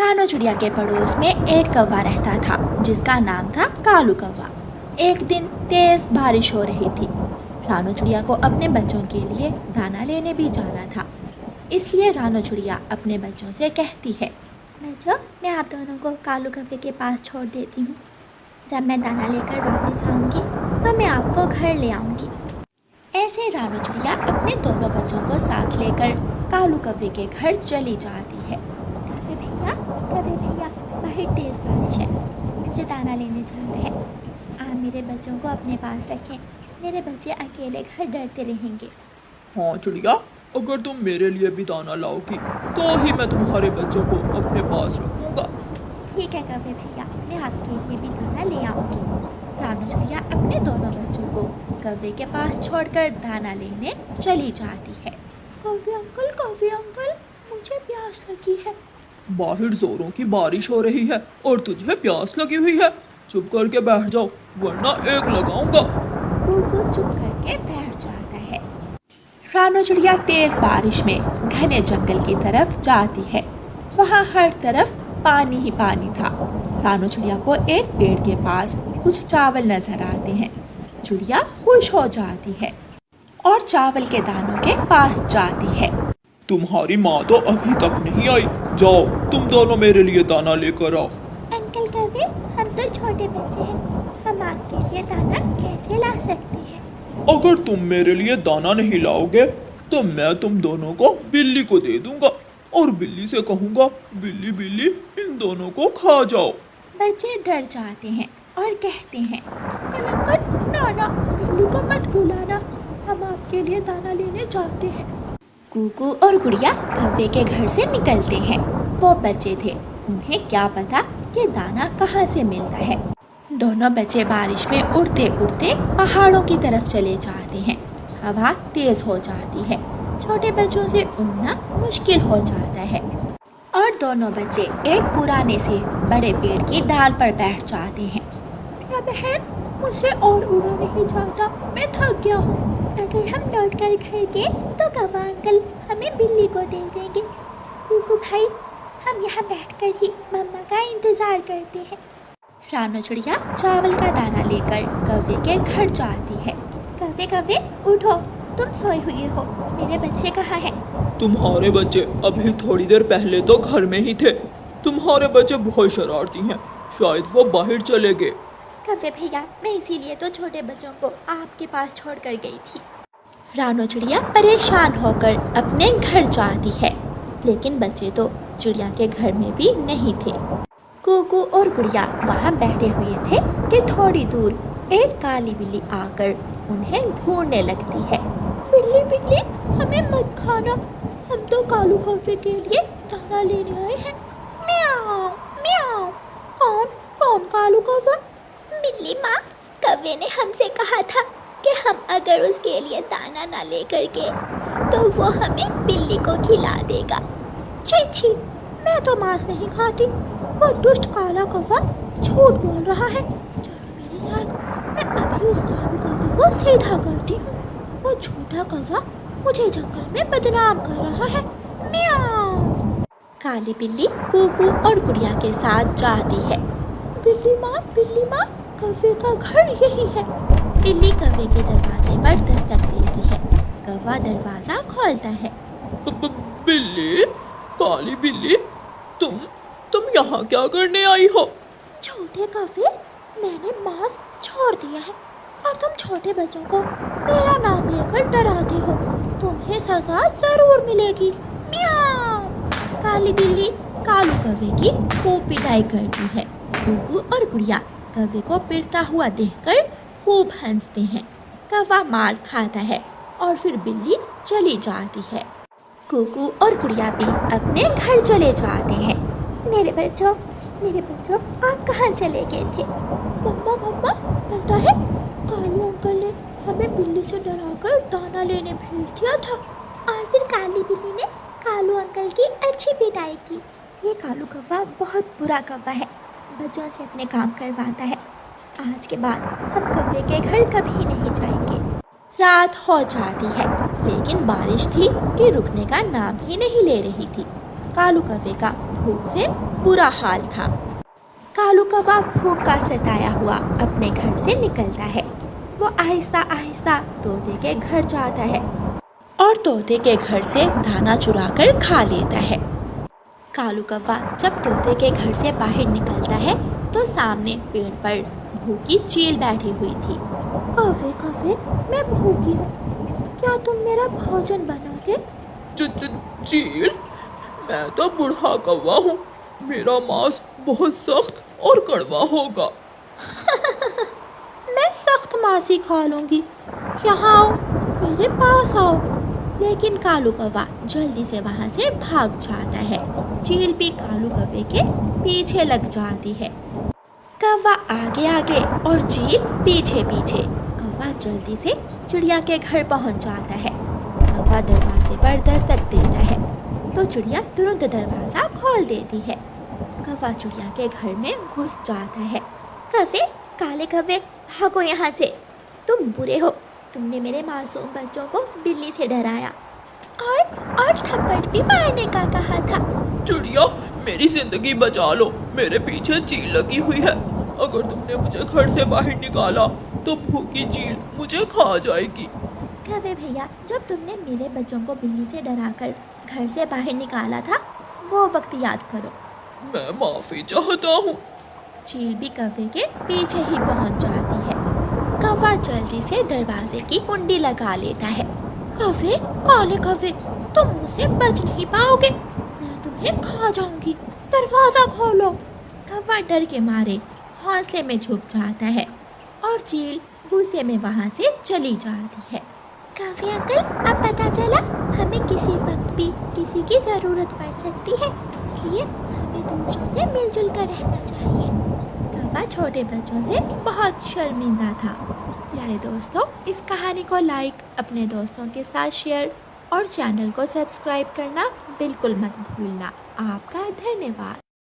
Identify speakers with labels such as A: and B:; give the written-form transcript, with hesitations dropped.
A: रानो चिड़िया के पड़ोस में एक कौवा रहता था जिसका नाम था कालू कौवा। एक दिन तेज बारिश हो रही थी। रानो चिड़िया को अपने बच्चों के लिए दाना लेने भी जाना था। इसलिए रानो चिड़िया अपने बच्चों से कहती है, बच्चों, मैं आप दोनों को कालू कौवे के पास छोड़ देती हूँ। जब मैं दाना लेकर वापस आऊँगी तो मैं आपको घर ले आऊँगी। ऐसे रानो चिड़िया अपने दोनों बच्चों को साथ लेकर कालू कौवे के घर चली जाती है। कौवे भैया, बाहर तेज बारिश है, मुझे दाना लेने जाना है। आप मेरे बच्चों को अपने पास रखें, मेरे बच्चे अकेले घर डरते रहेंगे।
B: हाँ चिड़िया, अगर तुम मेरे लिए भी दाना लाओगी तो ही मैं तुम्हारे बच्चों को अपने पास रखूंगा।
A: ठीक है कौवे भैया, मैं आपके लिए भी दाना ले आऊँगी। रानो चिड़िया अपने दोनों बच्चों को कौवे के पास छोड़कर दाना लेने चली जाती है। कौवे अंकल, मुझे प्यास लगी है।
B: बाहर जोरों की बारिश हो रही है और तुझे प्यास लगी हुई है। चुप करके बैठ जाओ वरना एक लगाऊंगा।
A: वो चुप करके बैठ जाता है। रानो चिड़िया तेज बारिश में घने जंगल की तरफ जाती है। वहाँ हर तरफ पानी ही पानी था। रानो चिड़िया को एक पेड़ के पास कुछ चावल नजर आते हैं। चिड़िया खुश हो जाती है और चावल के दानों के पास जाती है।
B: तुम्हारी माँ तो अभी तक नहीं आई, जाओ तुम दोनों मेरे लिए दाना लेकर आओ।
A: अंकल कौवे, हम तो छोटे बच्चे हैं, हम आपके लिए दाना कैसे ला सकते हैं?
B: अगर तुम मेरे लिए दाना नहीं लाओगे तो मैं तुम दोनों को बिल्ली को दे दूंगा और बिल्ली से कहूँगा, बिल्ली बिल्ली इन दोनों को खा जाओ।
A: बच्चे डर जाते हैं और कहते हैं, अंकल ना, बिल्ली को मत बुलाना, हम आपके लिए दाना लेने जाते हैं। कुकू और गुड़िया कौवे के घर से निकलते हैं। वो बच्चे थे, उन्हें क्या पता कि दाना कहाँ से मिलता है। दोनों बच्चे बारिश में उड़ते उड़ते पहाड़ों की तरफ चले जाते हैं। हवा तेज हो जाती है, छोटे बच्चों से उड़ना मुश्किल हो जाता है और दोनों बच्चे एक पुराने से बड़े पेड़ की डाल पर बैठ जाते हैं। या बहन, मुझसे और उड़ा नहीं जाता, मैं थक गया हूँ। अगर हम लौट कर घर गए तो कौवा अंकल हमें बिल्ली को दे देंगे। कुकू भाई, हम यहाँ बैठकर ही मम्मा का इंतजार करते हैं। रानो चिड़िया चावल का दाना लेकर कौवे के घर जाती है। कौवे उठो, तुम सोए हुए हो, मेरे बच्चे कहाँ हैं?
B: तुम्हारे बच्चे अभी थोड़ी देर पहले तो घर में ही थे। तुम्हारे बच्चे बहुत शरारती हैं, शायद वो बाहर चले गए।
A: कौवे भैया, मैं इसीलिए तो छोटे बच्चों को आपके पास छोड़ कर गई थी। रानो चिड़िया परेशान होकर अपने घर जाती है, लेकिन बच्चे तो चिड़िया के घर में भी नहीं थे। कुकू और गुड़िया वहाँ बैठे हुए थे कि थोड़ी दूर एक काली बिल्ली आकर उन्हें घूरने लगती है। बिल्ली, हमें मत खाना, हम तो कालू कौवे के लिए दाना लेने आए हैं। म्याऊं, कौन कालू कौवा? बिल्ली माँ, कौवे ने हमसे कहा था कि हम अगर उसके लिए दाना ना लेकर गए तो वो हमें बिल्ली को खिला देगा। छी, मैं तो मांस नहीं खाती। वो दुष्ट काला कौवा झूठ बोल रहा है। चलो मेरे साथ, मैं अभी उस कालू कौवे को सीधा करती हूँ। वो झूठा कौवा मुझे जंगल में बदनाम कर रहा है। म्याऊं। काली बिल्ली कुकू और गुड़िया के साथ जाती है। बिल्ली माँ, कौवे का घर यही है। बिल्ली कौवे के दरवाजे पर दस्तक देती है। कौवा दरवाजा खोलता है।
B: बिल्ली, काली बिल्ली, तुम यहाँ क्या करने आई हो?
A: छोटे कौवे, मैंने मांस छोड़ दिया है और तुम छोटे बच्चों को मेरा नाम लेकर डराते हो, तुम्हें सजा जरूर मिलेगी। म्याऊं। काली बिल्ली कालू कौवे की खूब पिटाई करती है। कुकू और गुड़िया कौवे को पिटता हुआ देखकर खूब हंसते हैं। कौवा मार खाता है और फिर बिल्ली चली जाती है। कुकू और गुड़िया भी अपने घर चले जाते हैं। मेरे बच्चों, आप कहाँ चले गए थे? मम्मा, लगता है कालू अंकल ने हमें बिल्ली से डराकर दाना लेने भेज दिया था और फिर काली बिल्ली ने कालू अंकल की अच्छी पिटाई की। ये कालू कौवा बहुत बुरा कौवा है, बच्चों से अपने काम करवाता है। आज के बाद हम कौवे के घर कभी नहीं जाएंगे। रात हो जाती है, लेकिन बारिश थी कि रुकने का नाम ही नहीं ले रही थी। कालू कौवे का भूख से बुरा हाल था। कालू कौवा भूख का सताया हुआ अपने घर से निकलता है। वो आहिस्ता आहिस्ता तोते के घर जाता है और तोते के घर से दाना चुरा कर खा लेता है। कालू कौवा जब तोते के घर से बाहर निकलता है तो सामने पेड़ पर भूखी चील बैठी हुई थी। कौवे कौवे, मैं भूखी हूँ, क्या तुम मेरा भोजन बनाओगे?
B: चील, मैं तो बूढ़ा कौवा हूँ, मेरा मांस बहुत सख्त और कड़वा होगा।
A: मैं सख्त मांस ही खा लूंगी, यहाँ आओ, मेरे पास आओ। लेकिन कालू कौवा जल्दी से वहाँ से भाग जाता है। चील भी कालू कौवे के पीछे लग जाती है। कौवा आगे आगे और चील पीछे पीछे। कौवा जल्दी से चिड़िया के घर पहुँच जाता है। कौवा दरवाजे पर दस्तक देता है तो चिड़िया तुरंत दरवाज़ा खोल देती है। कौवा चिड़िया के घर में घुस जाता है। कौवे, काले कौवे, भागो यहाँ से, तुम बुरे हो, तुमने मेरे मासूम बच्चों को बिल्ली से डराया और थप्पड़ भी मारने का कहा था।
B: चिड़िया, मेरी जिंदगी बचा लो, मेरे पीछे चील लगी हुई है। अगर तुमने मुझे घर से बाहर निकाला तो भूखी चील मुझे खा जाएगी।
A: कौवे भैया, जब तुमने मेरे बच्चों को बिल्ली से डराकर घर से बाहर निकाला था वो वक्त याद करो।
B: मैं माफी चाहता हूँ।
A: चील भी कौवे के पीछे ही पहुँच जाती है। कौवा जल्दी से दरवाजे की कुंडी लगा लेता है। कौवे, काले कौवे, तुम मुझसे बच नहीं पाओगे, मैं तुम्हें खा जाऊंगी, दरवाज़ा खोलो। कौवा डर के मारे हौसले में छुप जाता है और चील गुस्से में वहाँ से चली जाती है। कौवे अंकल, अब पता चला हमें किसी वक्त भी किसी की ज़रूरत पड़ सकती है, इसलिए हमें दूसरों से मिलजुल कर रहना चाहिए। कौवा छोटे बच्चों से बहुत शर्मिंदा था। प्यारे दोस्तों, इस कहानी को लाइक, अपने दोस्तों के साथ शेयर और चैनल को सब्सक्राइब करना बिल्कुल मत भूलना। आपका धन्यवाद।